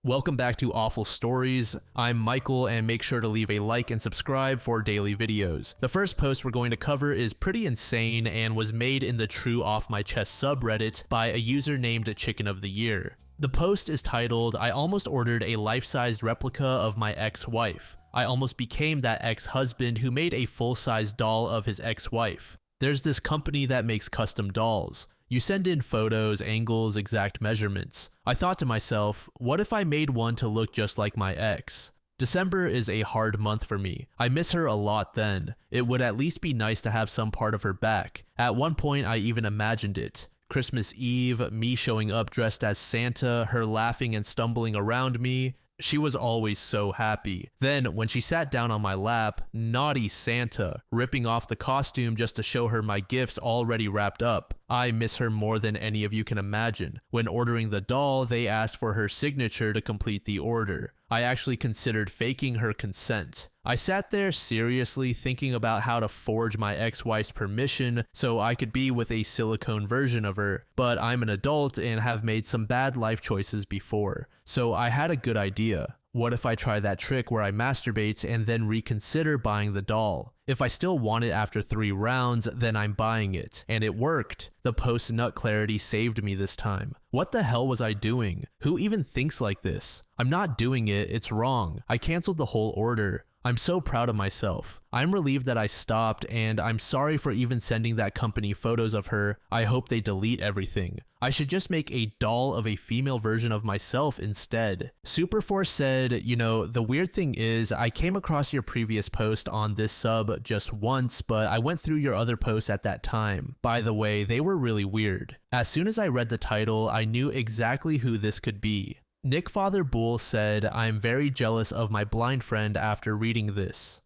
Welcome back to Awful Stories. I'm Michael, and make sure to leave a like and subscribe for daily videos. The first post we're going to cover is pretty insane and was made in the True Off My Chest subreddit by a user named Chicken of the Year. The post is titled, "I almost ordered a life-sized replica of my ex-wife. I almost became that ex-husband who made a full-size doll of his ex-wife. There's this company that makes custom dolls. You send in photos, angles, exact measurements. I thought to myself, what if I made one to look just like my ex? December is a hard month for me. I miss her a lot then. It would at least be nice to have some part of her back. At one point I even imagined it. Christmas Eve, me showing up dressed as Santa, her laughing and stumbling around me. She was always so happy. Then, when she sat down on my lap, naughty Santa, ripping off the costume just to show her my gifts already wrapped up. I miss her more than any of you can imagine. When ordering the doll, they asked for her signature to complete the order. I actually considered faking her consent. I sat there seriously thinking about how to forge my ex-wife's permission so I could be with a silicone version of her, but I'm an adult and have made some bad life choices before, so I had a good idea. What if I try that trick where I masturbate and then reconsider buying the doll? If I still want it after 3 rounds, then I'm buying it. And it worked. The post-nut clarity saved me this time. What the hell was I doing? Who even thinks like this? I'm not doing it, it's wrong. I canceled the whole order. I'm so proud of myself. I'm relieved that I stopped, and I'm sorry for even sending that company photos of her. I hope they delete everything. I should just make a doll of a female version of myself instead." Superforce said, the weird thing is, I came across your previous post on this sub just once, but I went through your other posts at that time. By the way, they were really weird. As soon as I read the title, I knew exactly who this could be. Nick Father Bull said, "I'm very jealous of my blind friend after reading this."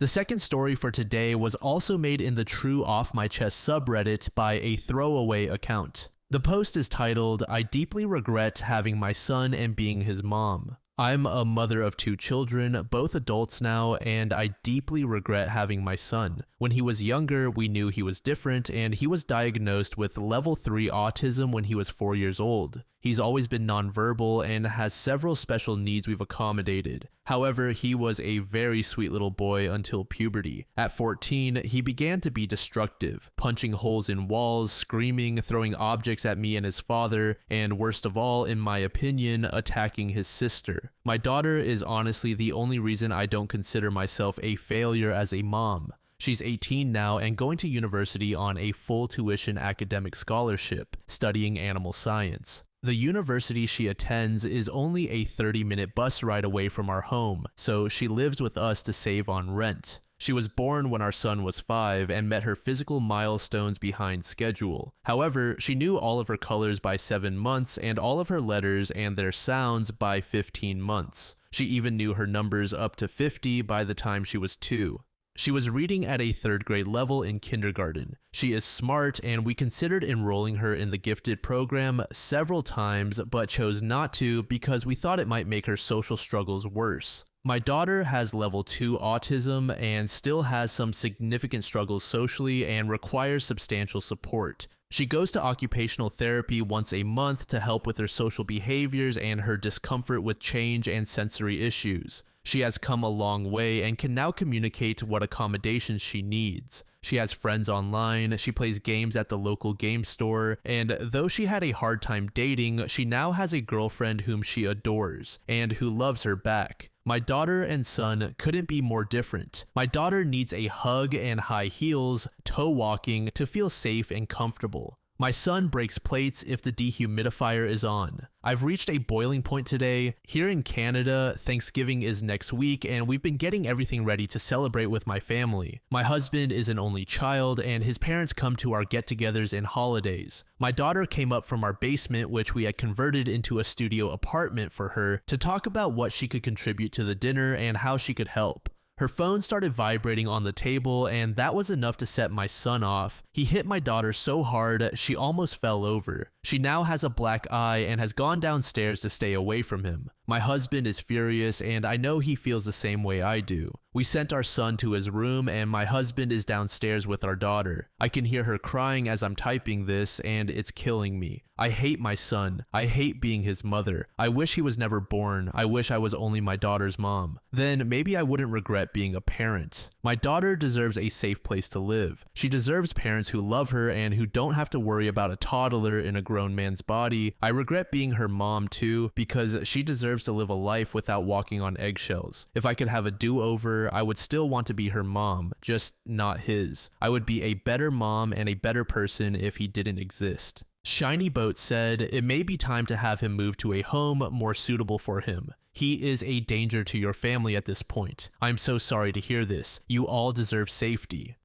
The second story for today was also made in the True Off My Chest subreddit by a throwaway account. The post is titled, "I deeply regret having my son and being his mom. I'm a mother of 2 children, both adults now, and I deeply regret having my son. When he was younger, we knew he was different, and he was diagnosed with level 3 autism when he was 4 years old. He's always been nonverbal and has several special needs we've accommodated. However, he was a very sweet little boy until puberty. At 14, he began to be destructive, punching holes in walls, screaming, throwing objects at me and his father, and worst of all, in my opinion, attacking his sister. My daughter is honestly the only reason I don't consider myself a failure as a mom. She's 18 now and going to university on a full tuition academic scholarship, studying animal science. The university she attends is only a 30-minute bus ride away from our home, so she lives with us to save on rent. She was born when our son was 5 and met her physical milestones behind schedule. However, she knew all of her colors by 7 months and all of her letters and their sounds by 15 months. She even knew her numbers up to 50 by the time she was 2. She was reading at a 3rd grade level in kindergarten. She is smart, and we considered enrolling her in the gifted program several times, but chose not to because we thought it might make her social struggles worse. My daughter has level 2 autism and still has some significant struggles socially and requires substantial support. She goes to occupational therapy once a month to help with her social behaviors and her discomfort with change and sensory issues. She has come a long way and can now communicate what accommodations she needs. She has friends online, she plays games at the local game store, and though she had a hard time dating, she now has a girlfriend whom she adores, and who loves her back. My daughter and son couldn't be more different. My daughter needs a hug and high heels, toe walking to feel safe and comfortable. My son breaks plates if the dehumidifier is on. I've reached a boiling point today. Here in Canada, Thanksgiving is next week, and we've been getting everything ready to celebrate with my family. My husband is an only child, and his parents come to our get-togethers and holidays. My daughter came up from our basement, which we had converted into a studio apartment for her, to talk about what she could contribute to the dinner and how she could help. Her phone started vibrating on the table, and that was enough to set my son off. He hit my daughter so hard, she almost fell over. She now has a black eye and has gone downstairs to stay away from him. My husband is furious, and I know he feels the same way I do. We sent our son to his room, and my husband is downstairs with our daughter. I can hear her crying as I'm typing this, and it's killing me. I hate my son. I hate being his mother. I wish he was never born. I wish I was only my daughter's mom. Then maybe I wouldn't regret being a parent. My daughter deserves a safe place to live. She deserves parents who love her and who don't have to worry about a toddler in a grown man's body. I regret being her mom too, because she deserves to live a life without walking on eggshells. If I could have a do-over, I would still want to be her mom, just not his. I would be a better mom and a better person if he didn't exist. Shiny Boat said, it may be time to have him move to a home more suitable for him. He is a danger to your family at this point. I'm so sorry to hear this. You all deserve safety.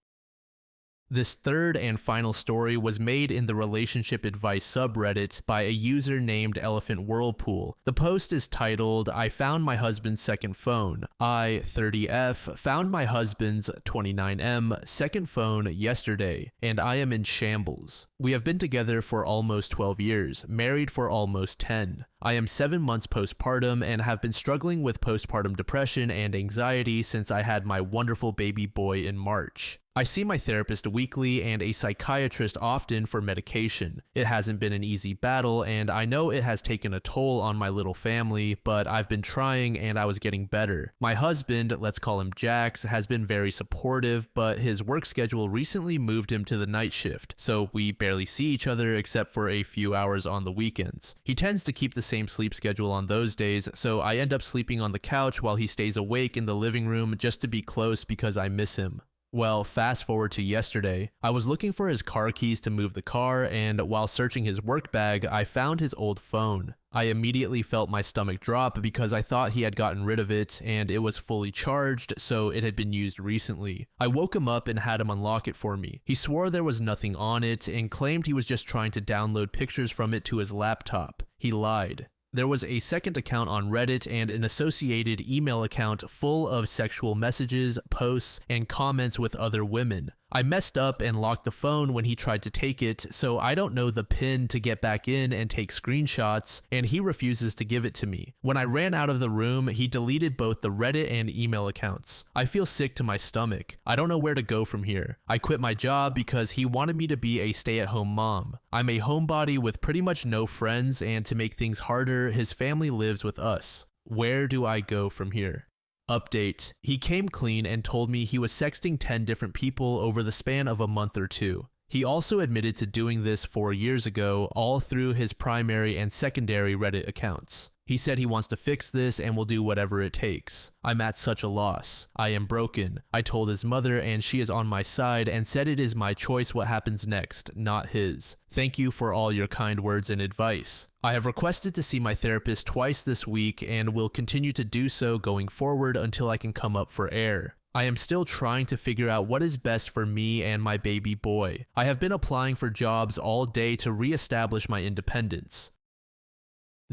This third and final story was made in the relationship advice subreddit by a user named Elephant Whirlpool. The post is titled, I found my husband's second phone. I, 30F, found my husband's 29M second phone yesterday, and I am in shambles. We have been together for almost 12 years, married for almost 10. I am 7 months postpartum and have been struggling with postpartum depression and anxiety since I had my wonderful baby boy in March. I see my therapist weekly and a psychiatrist often for medication. It hasn't been an easy battle, and I know it has taken a toll on my little family, but I've been trying and I was getting better. My husband, let's call him Jax, has been very supportive, but his work schedule recently moved him to the night shift, so we barely see each other except for a few hours on the weekends. He tends to keep the same sleep schedule on those days, so I end up sleeping on the couch while he stays awake in the living room just to be close because I miss him. Well, fast forward to yesterday. I was looking for his car keys to move the car, and while searching his work bag, I found his old phone. I immediately felt my stomach drop because I thought he had gotten rid of it and it was fully charged, so it had been used recently. I woke him up and had him unlock it for me. He swore there was nothing on it and claimed he was just trying to download pictures from it to his laptop. He lied. There was a second account on Reddit and an associated email account full of sexual messages, posts, and comments with other women. I messed up and locked the phone when he tried to take it, so I don't know the PIN to get back in and take screenshots, and he refuses to give it to me. When I ran out of the room, he deleted both the Reddit and email accounts. I feel sick to my stomach. I don't know where to go from here. I quit my job because he wanted me to be a stay-at-home mom. I'm a homebody with pretty much no friends, and to make things harder, his family lives with us. Where do I go from here? Update. He came clean and told me he was sexting 10 different people over the span of a month or two. He also admitted to doing this 4 years ago, all through his primary and secondary Reddit accounts. He said he wants to fix this and will do whatever it takes. I'm at such a loss. I am broken. I told his mother and she is on my side and said it is my choice what happens next, not his. Thank you for all your kind words and advice. I have requested to see my therapist twice this week and will continue to do so going forward until I can come up for air. I am still trying to figure out what is best for me and my baby boy. I have been applying for jobs all day to reestablish my independence.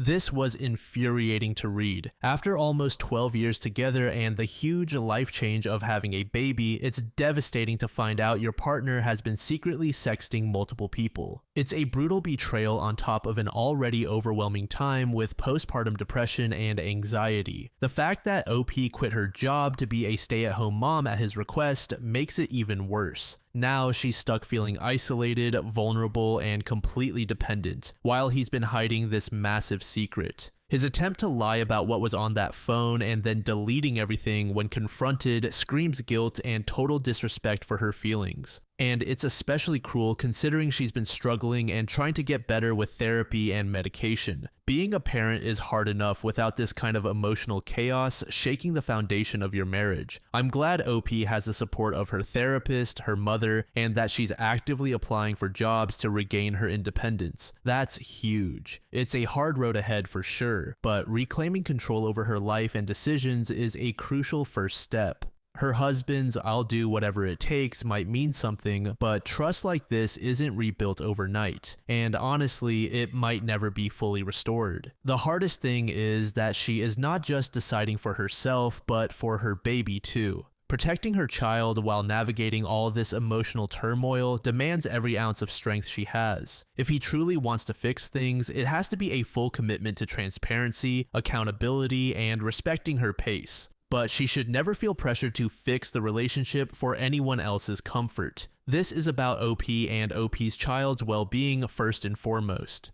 This was infuriating to read. After almost 12 years together and the huge life change of having a baby, it's devastating to find out your partner has been secretly sexting multiple people. It's a brutal betrayal on top of an already overwhelming time with postpartum depression and anxiety. The fact that OP quit her job to be a stay-at-home mom at his request makes it even worse. Now she's stuck feeling isolated, vulnerable, and completely dependent, while he's been hiding this massive secret. His attempt to lie about what was on that phone and then deleting everything when confronted screams guilt and total disrespect for her feelings. And it's especially cruel considering she's been struggling and trying to get better with therapy and medication. Being a parent is hard enough without this kind of emotional chaos shaking the foundation of your marriage. I'm glad OP has the support of her therapist, her mother, and that she's actively applying for jobs to regain her independence. That's huge. It's a hard road ahead for sure, but reclaiming control over her life and decisions is a crucial first step. Her husband's "I'll do whatever it takes" might mean something, but trust like this isn't rebuilt overnight, and honestly, it might never be fully restored. The hardest thing is that she is not just deciding for herself, but for her baby too. Protecting her child while navigating all this emotional turmoil demands every ounce of strength she has. If he truly wants to fix things, it has to be a full commitment to transparency, accountability, and respecting her pace. But she should never feel pressured to fix the relationship for anyone else's comfort. This is about OP and OP's child's well-being first and foremost.